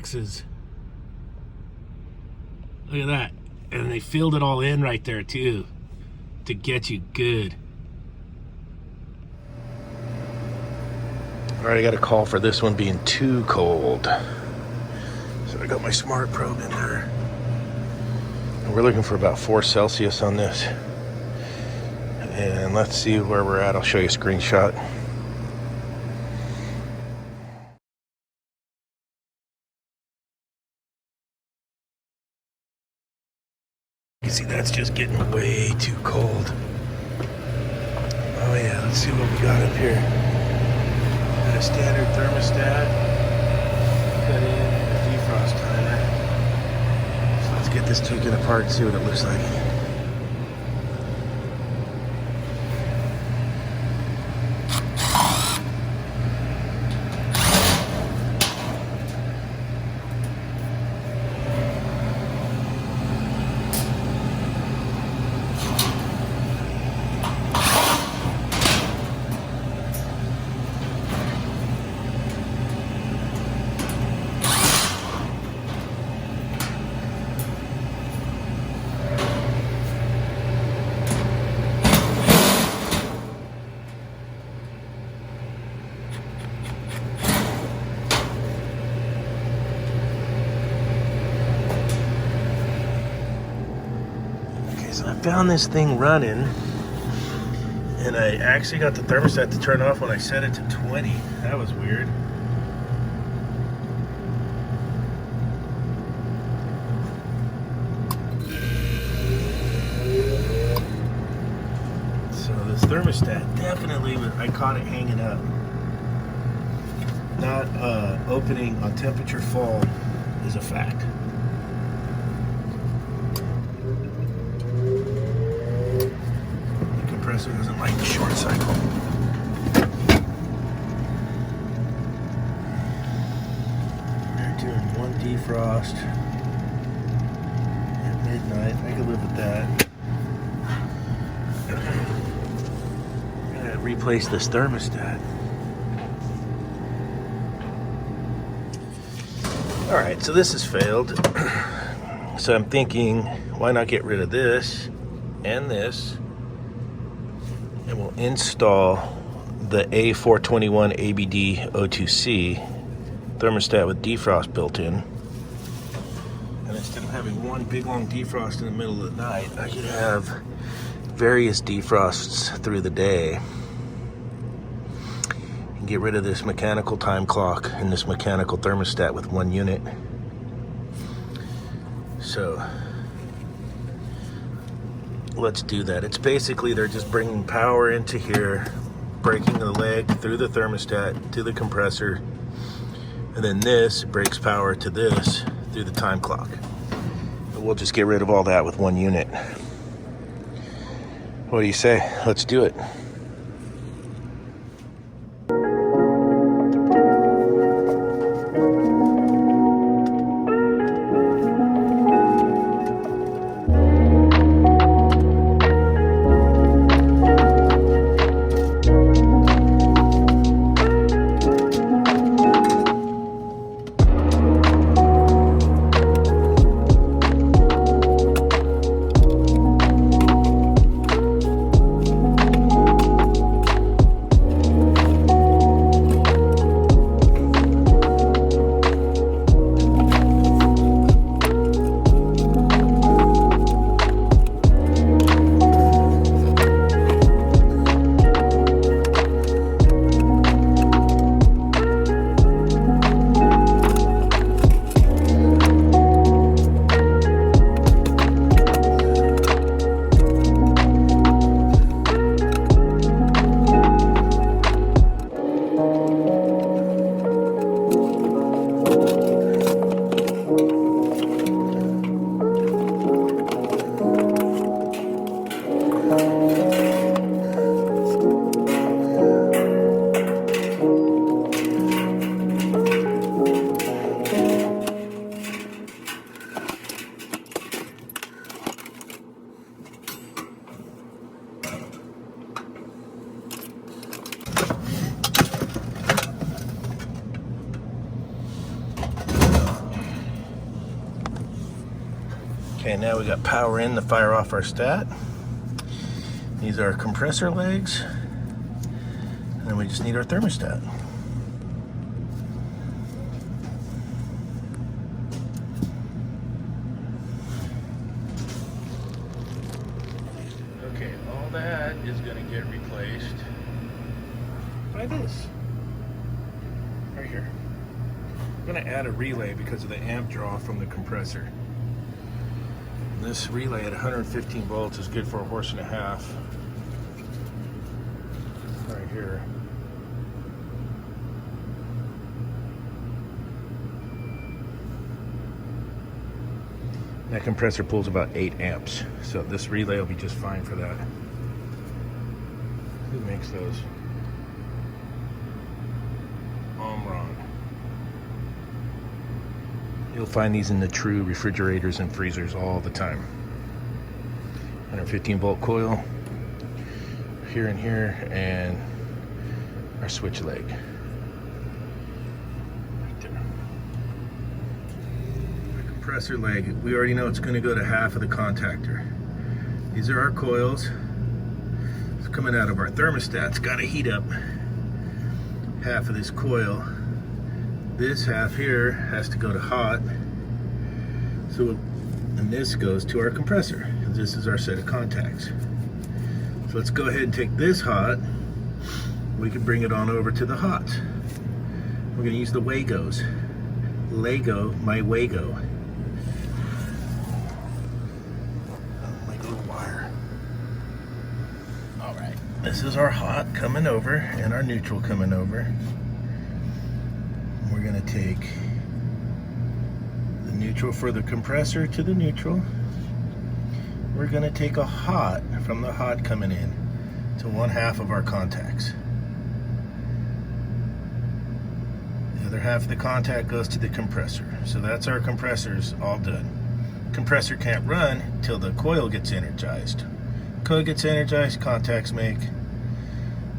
X's. Look at that. And they filled it all in right there too to get you good. All right, I got a call for this one being too cold. So I got my smart probe in there. And we're looking for about 4 Celsius on this. And let's see where we're at. I'll show you a screenshot. You see, that's just getting way too cold. Oh yeah, let's see what we got up here. Got a standard thermostat. Got in a defrost timer. So let's get this taken apart and see what it looks like. So I found this thing running, and I actually got the thermostat to turn off when I set it to 20. That was weird. So this thermostat definitely, I caught it hanging up. Not opening on temperature fall is a fact. Compressor doesn't like the short cycle. We're doing 1 defrost at midnight. I can live with that. I'm gonna replace this thermostat. Alright, so this has failed. So I'm thinking, why not get rid of this and this? And we'll install the A421 ABD O2C thermostat with defrost built in. And instead of having one big long defrost in the middle of the night, I could have various defrosts through the day. And get rid of this mechanical time clock and this mechanical thermostat with 1 unit. So let's do that. It's basically they're just bringing power into here, breaking the leg through the thermostat to the compressor, and then this breaks power to this through the time clock. And we'll just get rid of all that with 1 unit. What do you say? Let's do it. Okay, now we got power in to fire off our stat. These are our compressor legs. And then we just need our thermostat. Okay, all that is gonna get replaced by this. Right here. I'm gonna add a relay because of the amp draw from the compressor. This relay at 115 volts is good for a horse and a half. Right here. That compressor pulls about 8 amps, so this relay will be just fine for that. Who makes those? Omron. You'll find these in the True refrigerators and freezers all the time. 115 volt coil, here and here, and our switch leg. Right there. The compressor leg, we already know it's going to go to half of the contactor. These are our coils. It's coming out of our thermostat. It's got to heat up half of this coil. This half here has to go to hot. So, and this goes to our compressor. This is our set of contacts. So let's go ahead and take this hot. We can bring it on over to the hot. We're going to use the Wagos. Lego, my Wago. Like a little wire. All right. This is our hot coming over and our neutral coming over. We're going to take the neutral for the compressor to the neutral. We're going to take a hot from the hot coming in to 1/2 of our contacts. The other half of the contact goes to the compressor. So that's our compressors all done. Compressor can't run till the coil gets energized. Coil gets energized, contacts make.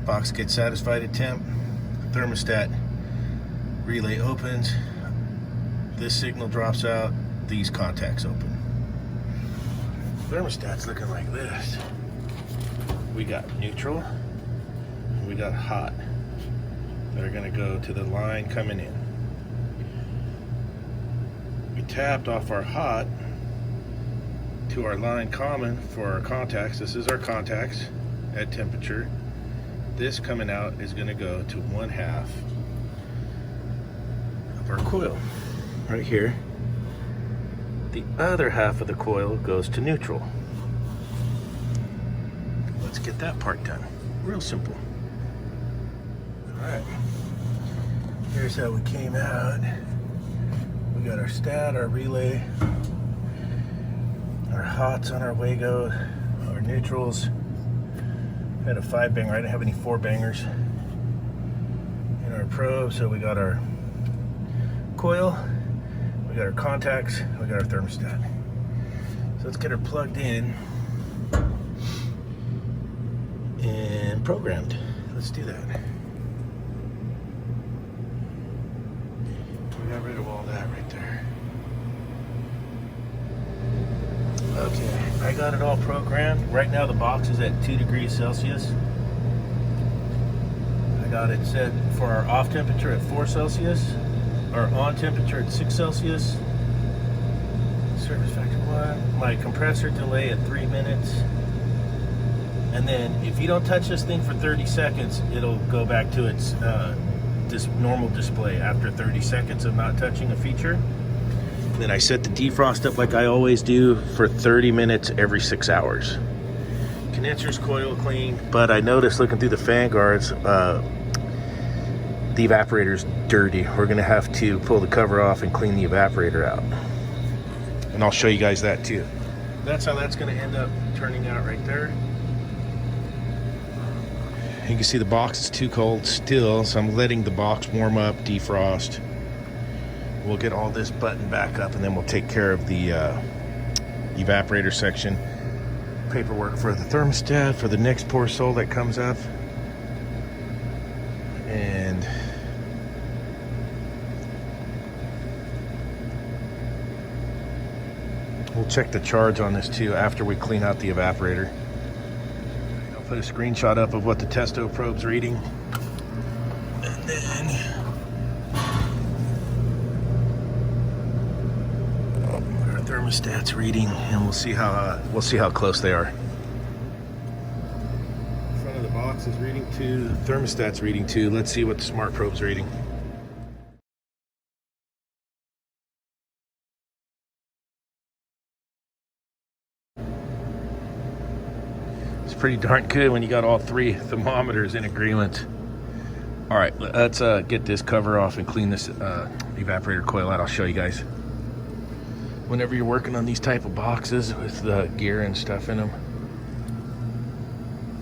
Box gets satisfied at temp. Thermostat relay opens. This signal drops out. These contacts open. Thermostat's looking like this. We got neutral, and we got hot. They're gonna go to the line coming in. We tapped off our hot to our line common for our contacts. This is our contacts at temperature. This coming out is gonna go to 1/2 of our coil, right here. The other half of the coil goes to neutral. Let's get that part done. Real simple. All right. Here's how we came out. We got our stat, our relay, our hots on our Wago, our neutrals. We had a 5-banger. I didn't have any 4-bangers in our probe, so we got our coil. We got our contacts, we got our thermostat. So let's get her plugged in and programmed. Let's do that. We got rid of all that right there. Okay, I got it all programmed. Right now the box is at 2 degrees Celsius. I got it set for our off temperature at 4 Celsius. Our on temperature at 6 Celsius. Service factor 1. My compressor delay at 3 minutes. And then if you don't touch this thing for 30 seconds, it'll go back to its normal display after 30 seconds of not touching a feature. Then I set the defrost up like I always do for 30 minutes every 6 hours. Condenser's coil clean, but I noticed looking through the fan guards, the evaporator's dirty. We're gonna have to pull the cover off and clean the evaporator out. And I'll show you guys that too. That's how that's gonna end up turning out right there. You can see the box is too cold still, so I'm letting the box warm up, defrost. We'll get all this button back up and then we'll take care of the evaporator section. Paperwork for the thermostat, for the next pour sol that comes up. And we'll check the charge on this too after we clean out the evaporator. I'll put a screenshot up of what the testo probe's reading. And then our thermostat's reading, and we'll see how close they are. Front of the box is reading 2, the thermostat's reading 2. Let's see what the smart probe's reading. It's pretty darn good when you got all 3 thermometers in agreement. All right, let's get this cover off and clean this evaporator coil out. I'll show you guys. Whenever you're working on these type of boxes with the gear and stuff in them,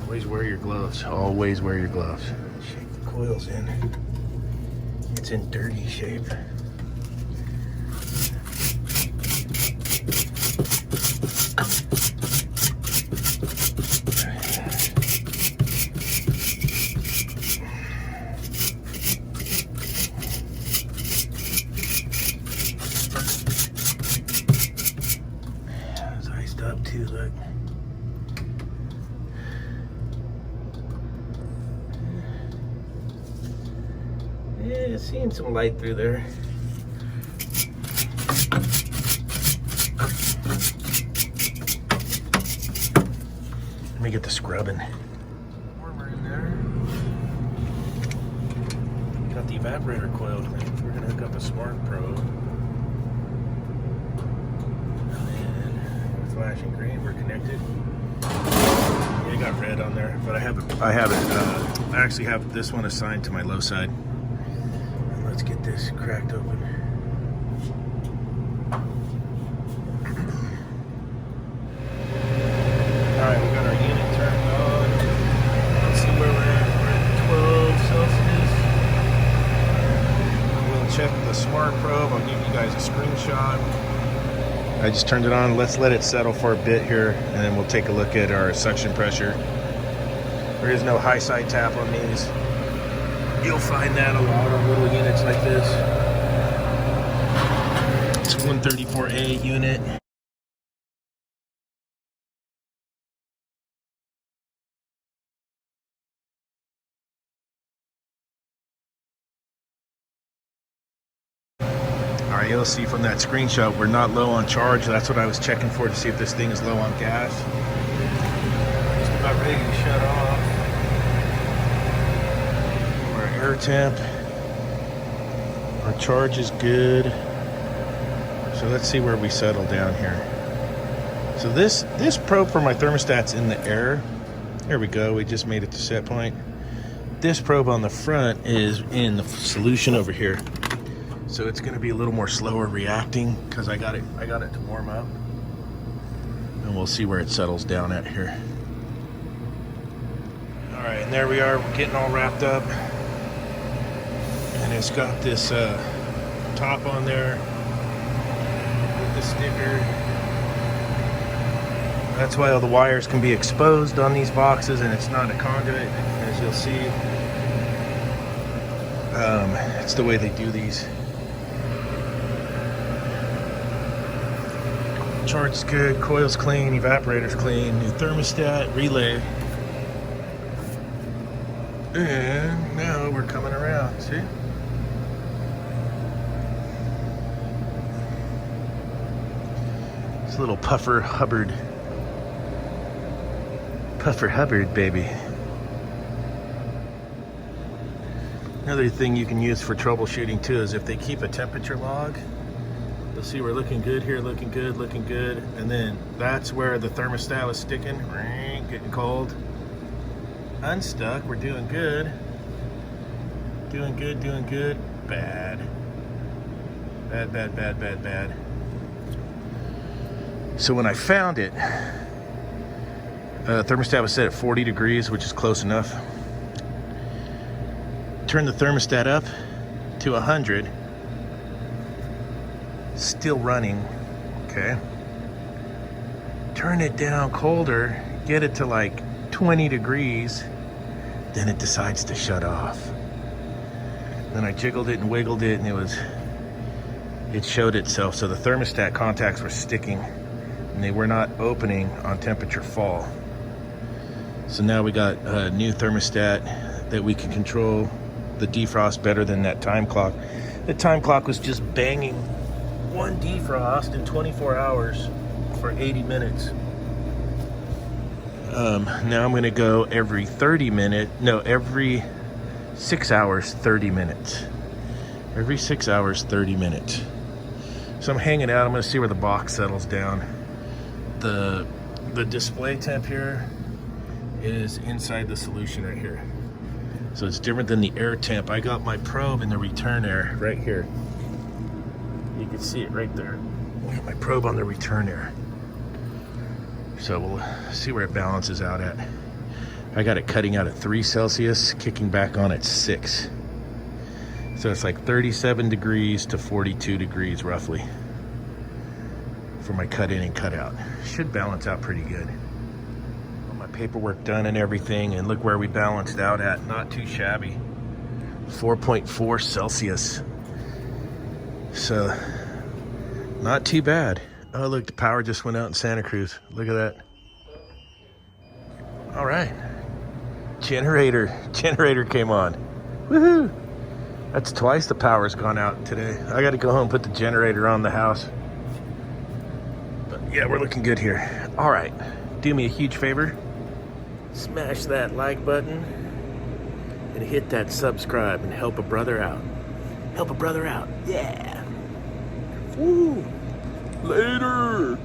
always wear your gloves. Always wear your gloves. Shake the coils in. It's in dirty shape. It's iced up too, look. Yeah, seeing some light through there. Let me get the scrubbing. Warmer in there. Got the evaporator coiled. We're gonna hook up a smart probe. And it's flashing green. We're connected. Yeah, it got red on there, but I actually have this one assigned to my low side. Let's get this cracked open. Alright, we got our unit turned on. Let's see where we're at. We're at 12 Celsius. We'll check the smart probe. I'll give you guys a screenshot. I just turned it on. Let's let it settle for a bit here, and then we'll take a look at our suction pressure. There is no high side tap on these. You'll find that a lot on little units like this. It's 134A unit. Alright, you'll see from that screenshot we're not low on charge. That's what I was checking for, to see if this thing is low on gas. Just about ready to shut off. Air temp, our charge is good, so let's see where we settle down here. So this probe for my thermostat's in the air. There we go, we just made it to set point. This probe on the front is in the solution over here, so it's going to be a little more slower reacting because I got it to warm up, and we'll see where it settles down at here. All right, and there we are, we're getting all wrapped up. And it's got this top on there with the sticker. That's why all the wires can be exposed on these boxes, and it's not a conduit, as you'll see. It's the way they do these. Charge's good, coil's clean, evaporator's clean, new thermostat, relay. And now we're coming around, see? It's a little Puffer Hubbard. Puffer Hubbard, baby. Another thing you can use for troubleshooting too is if they keep a temperature log, you'll see we're looking good here, looking good, and then that's where the thermostat was sticking, getting cold. Unstuck, we're doing good. Doing good. Bad. Bad. So when I found it, thermostat was set at 40 degrees, which is close enough. Turn the thermostat up to 100. Still running, okay. Turn it down colder, get it to like 20 degrees, then it decides to shut off. Then I jiggled it and wiggled it, and it showed itself. So the thermostat contacts were sticking. and they were not opening on temperature fall. So now we got a new thermostat that we can control the defrost better than that time clock. The time clock was just banging one defrost in 24 hours for 80 minutes. Now I'm gonna go every 6 hours, 30 minutes. Every 6 hours, 30 minutes. So I'm hanging out. I'm gonna see where the box settles down. The display temp here is inside the solution right here. So it's different than the air temp. I got my probe in the return air right here. You can see it right there. I got my probe on the return air. So we'll see where it balances out at. I got it cutting out at 3 Celsius, kicking back on at 6. So it's like 37 degrees to 42 degrees roughly for my cut in and cut out. Should balance out pretty good. All my paperwork done and everything, and look where we balanced out at. Not too shabby. 4.4 Celsius. So not too bad. Oh, look, the power just went out in Santa Cruz. Look at that. All right. Generator came on. Woohoo! That's twice the power's gone out today. I got to go home and put the generator on the house. But yeah, we're looking good here. All right. Do me a huge favor. Smash that like button and hit that subscribe and help a brother out. Help a brother out. Yeah. Woo! Later.